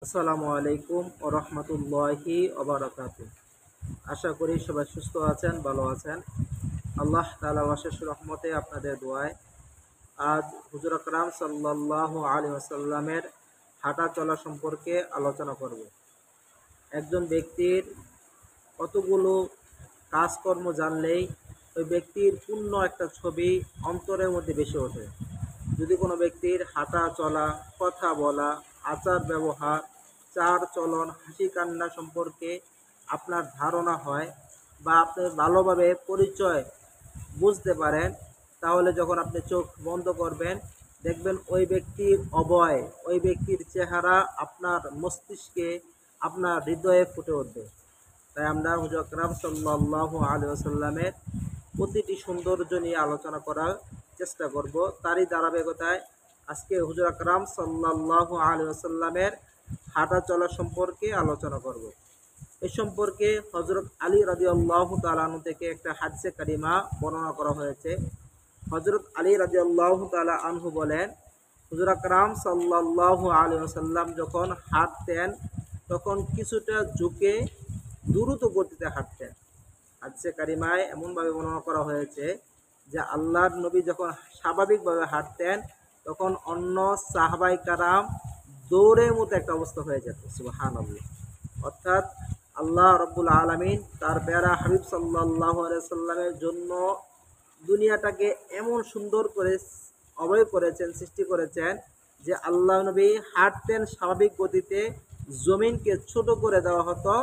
আসসালামু আলাইকুম ওয়া রাহমাতুল্লাহি ওয়া বারাকাতুহু। আশা করি সবাই সুস্থ আছেন, ভালো আছেন। আল্লাহ তাআলার অশেষ রহমতে আপনাদের দোয়ায় আজ হুজুর আকরাম সাল্লাল্লাহু আলাইহি ওয়াসাল্লামের হাঁটা চলা সম্পর্কে আলোচনা করব। একজন ব্যক্তির কতগুলো কাজকর্ম জানলেই ওই ব্যক্তির পূর্ণ একটা ছবি অন্তরের মধ্যে ভেসে ওঠে। যদি কোনো ব্যক্তির হাঁটা চলা, কথা বলা, আচার ব্যবহার, চাল চলন, হাসি কান্না সম্পর্কে আপনার ধারণা হয় বা আপনি ভালোভাবে পরিচয় বুঝতে পারেন, তাহলে যখন আপনি চোখ বন্ধ করবেন দেখবেন ওই ব্যক্তির অবয়, ওই ব্যক্তির চেহারা আপনার মস্তিষ্কে, আপনার হৃদয়ে ফুটে উঠবে। তাই আমরা হুজুর আকরাম সাল্লাল্লাহু আলাইহি ওয়াসাল্লামের প্রতিটি সৌন্দর্য নিয়ে আলোচনা করার চেষ্টা করব। তারই ধারাবাহিকতায় আজকে হুজুর আকরাম সাল্লাল্লাহু আলাইহি ওয়াসাল্লামের হাঁটা চলা সম্পর্কে আলোচনা করব। এই সম্পর্কে হযরত আলী রাদিয়াল্লাহু তাআলা আনহু থেকে একটা হাদিসে কারিমা বর্ণনা করা হয়েছে। হযরত আলী রাদিয়াল্লাহু তাআলা আনহু বলেন, হুজুর আকরাম সাল্লাল্লাহু আলাইহি ওয়াসাল্লাম যখন হাঁটতেন তখন কিছুটা ঝুঁকে দ্রুত গতিতে হাঁটতেন। হাদিসে কারিমায় এমনভাবে বর্ণনা করা হয়েছে যে আল্লাহর নবী যখন স্বাভাবিকভাবে হাঁটতেন তখন অন্য সাহাবায়ে কারাম দৌড়ের মতো একটা অবস্থা হয়ে যেত। সুবহানাল্লাহ। অর্থাৎ আল্লাহ রাব্বুল আলামিন তার প্যারা হাবিব সাল্লাল্লাহু আলাইহি সাল্লামের জন্য দুনিয়াটাকে এমন সুন্দর করে অবয় করেছেন, সৃষ্টি করেছেন যে আল্লাহ নবী হাঁটতেন স্বাভাবিক গতিতে, জমিনকে ছোট করে দেওয়া হতো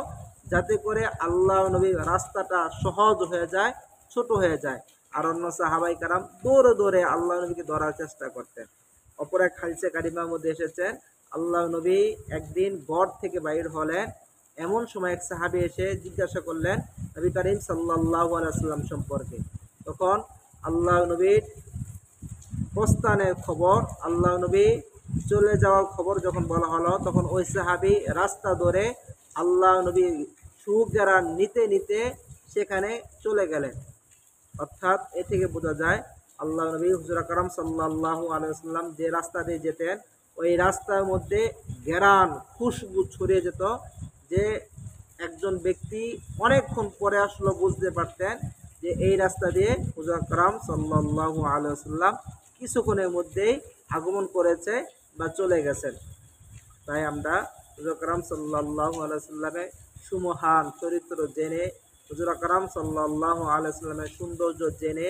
যাতে করে আল্লাহ নবী রাস্তাটা সহজ হয়ে যায়, ছোট হয়ে যায়। আর অন্য সাহাবাই কারাম দৌড়ে দৌড়ে আল্লাহ নবীকে ধরার চেষ্টা করতেন। অপর এক হাদিসে কারিমার মধ্যে এসেছেন, আল্লাহ নবী একদিন ঘর থেকে বাইর হলেন, এমন সময় এক সাহাবী এসে জিজ্ঞাসা করলেন নবী করিম সাল্লাল্লাহু আলাইহি ওয়াসাল্লাম সম্পর্কে। তখন আল্লাহ নবীর প্রস্থানের খবর, আল্লাহ নবী চলে যাওয়ার খবর যখন বলা হলো, তখন ওই সাহাবী রাস্তা ধরে আল্লাহ নবী সুগেরা নিতে নিতে সেখানে চলে গেলেন। অর্থাৎ এ থেকে বোঝা যায় আল্লাহ নবী হুজুর আকরাম সাল্লাল্লাহু আলাইহি ওয়াসাল্লাম যে রাস্তা দিয়ে যেতেন ওই রাস্তার মধ্যে ঘেরান খুশবু ছড়িয়ে যেত, যে একজন ব্যক্তি অনেকক্ষণ পরে আসলে বুঝতে পারতেন যে এই রাস্তা দিয়ে হুজুর আকরাম সাল্লাল্লাহু আলাইহি ওয়াসাল্লাম কিছুক্ষণের মধ্যেই আগমন করেছে বা চলে গেছেন। তাই আমরা হুজুর আকরাম সাল্লাল্লাহু আলাইহি ওয়াসাল্লামের সুমহান চরিত্র জেনে, হুজুর আকরাম সাল্লাল্লাহু আলাইহি ওয়াসাল্লামের সৌন্দর্য জেনে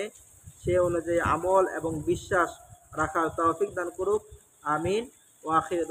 সে অনুযায়ী আমল এবং বিশ্বাস রাখার তৌফিক দান করুক। আমিন। ওয়া আখির